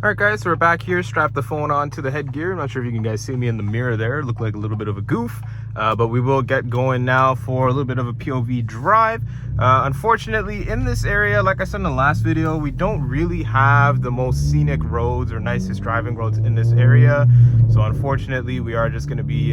Alright guys, so we're back here, strapped the phone onto the headgear. I'm not sure if you can guys see me in the mirror there. Look like a little bit of a goof, but we will get going now for a little bit of a POV drive. Unfortunately, in this area, like I said in the last video, we don't really have the most scenic roads or nicest driving roads in this area. So unfortunately, we are just going to be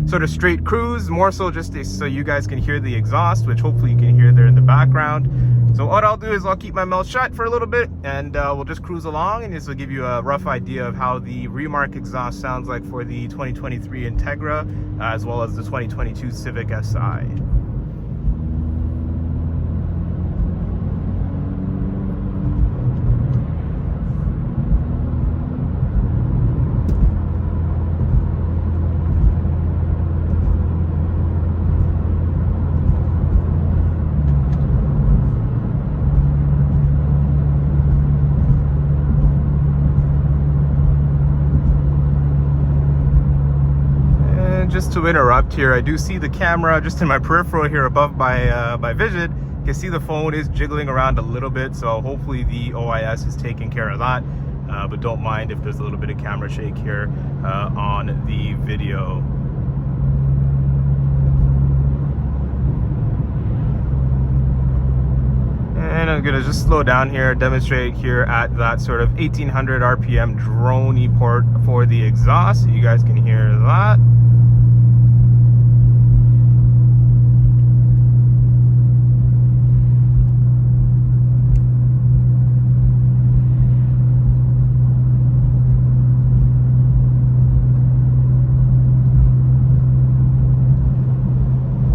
sort of straight cruise, more so just so you guys can hear the exhaust, which hopefully you can hear there in the background. So what I'll do is I'll keep my mouth shut for a little bit, and we'll just cruise along, and this will give you a rough idea of how the Remark exhaust sounds like for the 2023 Integra, as well as the 2022 Civic Si. Just to interrupt here, I do see the camera just in my peripheral here above my vision. You can see the phone is jiggling around a little bit, so hopefully the OIS is taking care of that. But don't mind if there's a little bit of camera shake here on the video. And I'm gonna just slow down here, demonstrate here at that sort of 1800 RPM drone-y port for the exhaust, so you guys can hear that.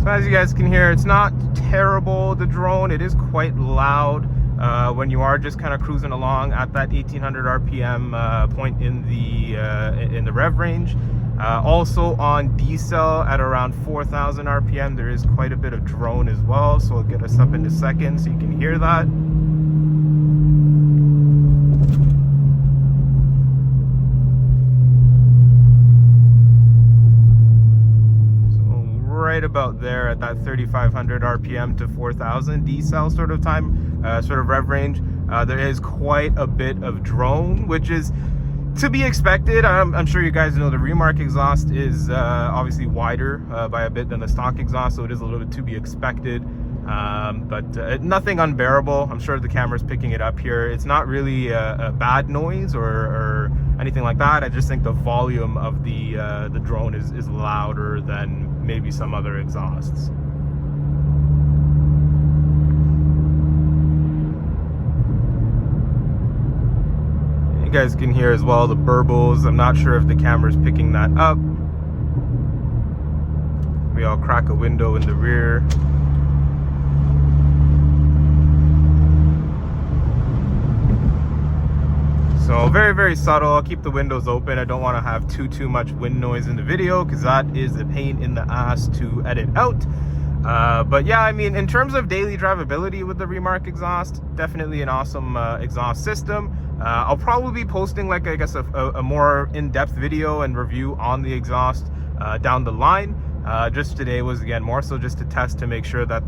As you guys can hear, it's not terrible, the drone. It is quite loud when you are just kind of cruising along at that 1800 RPM point in the rev range. Also on decel at around 4000 RPM, there is quite a bit of drone as well, so it'll get us up into seconds so you can hear that. Right about there at that 3500 RPM to 4000 decel sort of time, sort of rev range. There is quite a bit of drone, which is to be expected. I'm sure you guys know the Remark exhaust is obviously wider by a bit than the stock exhaust, so it is a little bit to be expected, but nothing unbearable. I'm sure the camera's picking it up here. It's not really a bad noise or anything like that. I just think the volume of the drone is louder than maybe some other exhausts. You guys can hear as well the burbles. I'm not sure if the camera's picking that up. Maybe I'll crack a window in the rear. So very, very subtle. I'll keep the windows open. I don't want to have too much wind noise in the video because that is a pain in the ass to edit out. But yeah, I mean, in terms of daily drivability with the Remark exhaust, definitely an awesome exhaust system. I'll probably be posting, like, I guess, a more in-depth video and review on the exhaust down the line. Just today was, again, more so just to test to make sure that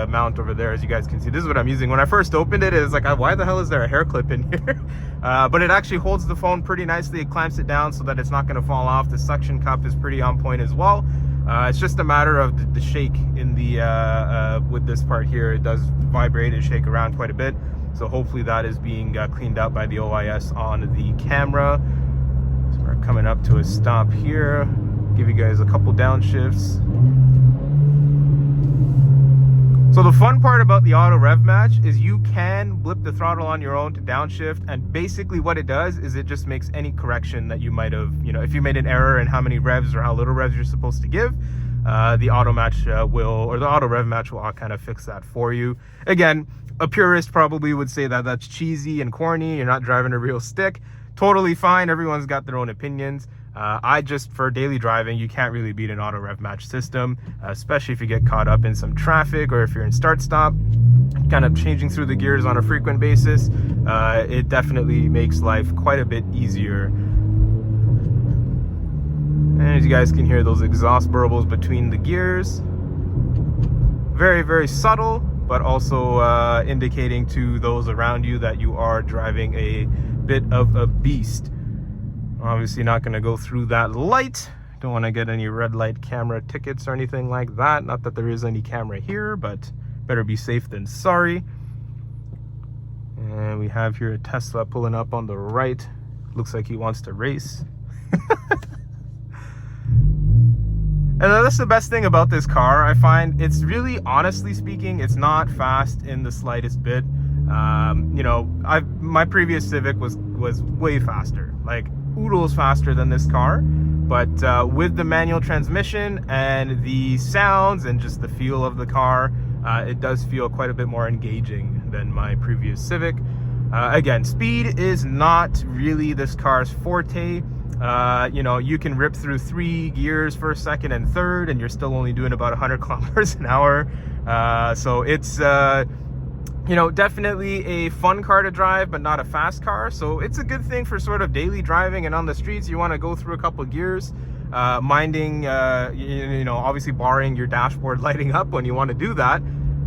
mount over there, as you guys can see, this is what I'm using. When I first opened it, it was like, why the hell is there a hair clip in here? But it actually holds the phone pretty nicely. It clamps it down so that it's not going to fall off. The suction cup is pretty on point as well. It's just a matter of the shake in the with this part here. It does vibrate and shake around quite a bit, so hopefully that is being cleaned up by the OIS on the camera. So we're coming up to a stop here. Give you guys a couple downshifts. So the fun part about the auto rev match is you can blip the throttle on your own to downshift, and basically what it does is it just makes any correction that you might have, if you made an error in how many revs or how little revs you're supposed to give, the auto match the auto rev match will kind of fix that for you. Again, a purist probably would say that that's cheesy and corny. You're not driving a real stick. Totally fine. Everyone's got their own opinions. I just, for daily driving, you can't really beat an auto rev match system, especially if you get caught up in some traffic or if you're in start stop, kind of changing through the gears on a frequent basis. It definitely makes life quite a bit easier. And as you guys can hear, those exhaust burbles between the gears, very, very subtle, but also indicating to those around you that you are driving a bit of a beast. Obviously not going to go through that light. Don't want to get any red light camera tickets or anything like that. Not that there is any camera here, but better be safe than sorry. And we have here a Tesla pulling up on the right. Looks like he wants to race. And that's the best thing about this car. I find it's really, honestly speaking, it's not fast in the slightest bit. You know, my previous Civic was way faster, like oodles faster than this car. But with the manual transmission and the sounds and just the feel of the car, it does feel quite a bit more engaging than my previous Civic. Again, speed is not really this car's forte. You know, you can rip through 3 gears, first, second, and third, and you're still only doing about 100 kilometers an hour. So it's, you know, definitely a fun car to drive, but not a fast car. So it's a good thing for sort of daily driving and on the streets. You want to go through a couple of gears, minding, you know, obviously barring your dashboard lighting up when you want to do that.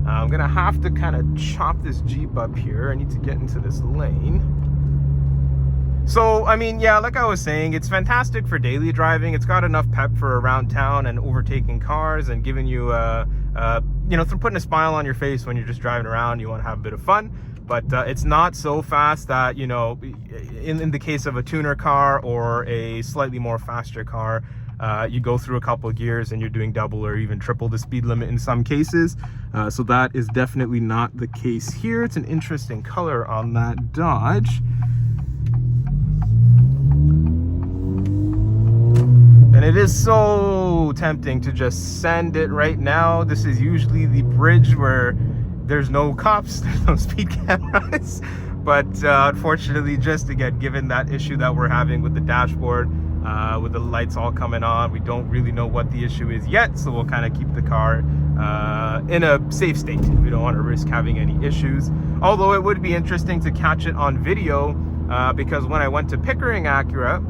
I'm gonna have to kind of chop this Jeep up here. I need to get into this lane. So, I mean, yeah, like I was saying, it's fantastic for daily driving. It's got enough pep for around town and overtaking cars and giving you, you know, putting a smile on your face when you're just driving around. You want to have a bit of fun, but it's not so fast that, you know, in the case of a tuner car or a slightly more faster car, you go through a couple of gears and you're doing double or even triple the speed limit in some cases. So that is definitely not the case here. It's an interesting color on that Dodge. And it is so tempting to just send it right now. This is usually the bridge where there's no cops, there's no speed cameras. But unfortunately, just again, given that issue that we're having with the dashboard, with the lights all coming on, we don't really know what the issue is yet. So we'll kind of keep the car in a safe state. We don't want to risk having any issues. Although it would be interesting to catch it on video, because when I went to Pickering Acura,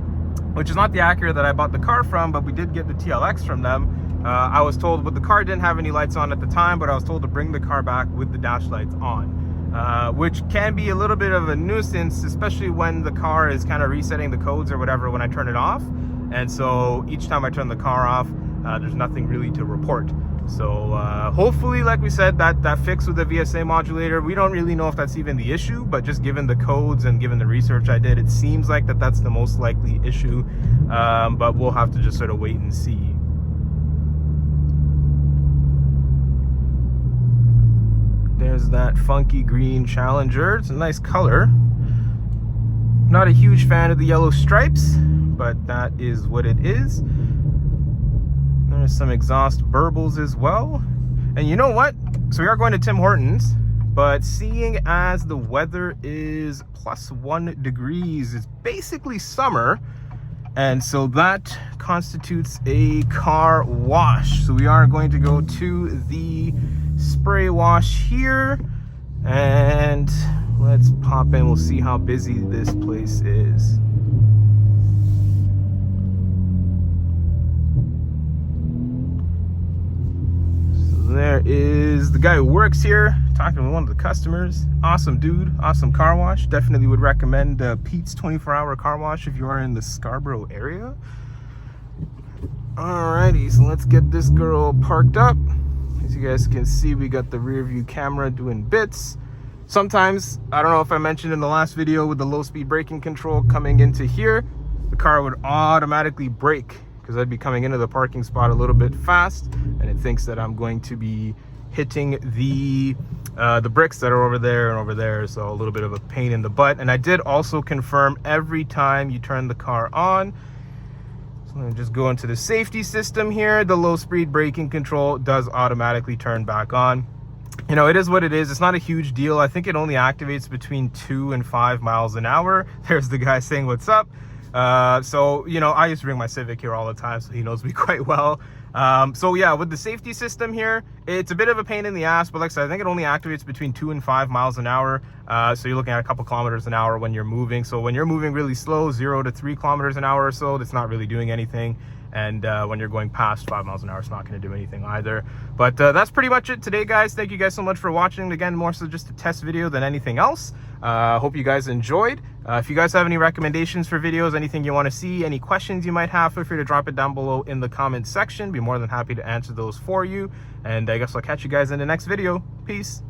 which is not the Acura that I bought the car from, but we did get the TLX from them. I was told, but the car didn't have any lights on at the time, but I was told to bring the car back with the dash lights on, which can be a little bit of a nuisance, especially when the car is kind of resetting the codes or whatever when I turn it off. And so each time I turn the car off, there's nothing really to report. So hopefully, like we said, that fix with the VSA modulator, we don't really know if that's even the issue, but just given the codes and given the research I did, it seems like that's the most likely issue. But we'll have to just sort of wait and see. There's that funky green Challenger. It's a nice color. Not a huge fan of the yellow stripes, but that is what it is. There's some exhaust Burbles as well. And you know what? So we are going to Tim Hortons, but seeing as the weather is +1 degrees, it's basically summer. And so that constitutes a car wash. So we are going to go to the spray wash here. And let's pop in. We'll see how busy this place is. There is the guy who works here, talking with one of the customers. Awesome dude, awesome car wash. Definitely would recommend Pete's 24-hour car wash if you are in the Scarborough area. Alrighty, so let's get this girl parked up. As you guys can see, we got the rear view camera doing bits. Sometimes, I don't know if I mentioned in the last video with the low speed braking control coming into here, the car would automatically brake, because I'd be coming into the parking spot a little bit fast, and it thinks that I'm going to be hitting the bricks that are over there and over there, so a little bit of a pain in the butt. And I did also confirm every time you turn the car on. So let me just go into the safety system here. The low speed braking control does automatically turn back on. You know, it is what it is. It's not a huge deal. I think it only activates between 2 and 5 miles an hour. There's the guy saying what's up. So, you know, I used to bring my Civic here all the time, so he knows me quite well. So yeah, with the safety system here, it's a bit of a pain in the ass, but like I said, I think it only activates between 2 and 5 miles an hour. So you're looking at a couple kilometers an hour when you're moving. So when you're moving really slow, 0 to 3 kilometers an hour or so, that's not really doing anything. And when you're going past 5 miles an hour, it's not going to do anything either. But that's pretty much it today, guys. Thank you guys so much for watching. Again, more so just a test video than anything else. Hope you guys enjoyed. If you guys have any recommendations for videos, anything you want to see, any questions you might have, feel free to drop it down below in the comments section. Be more than happy to answer those for you. And I guess I'll catch you guys in the next video. Peace.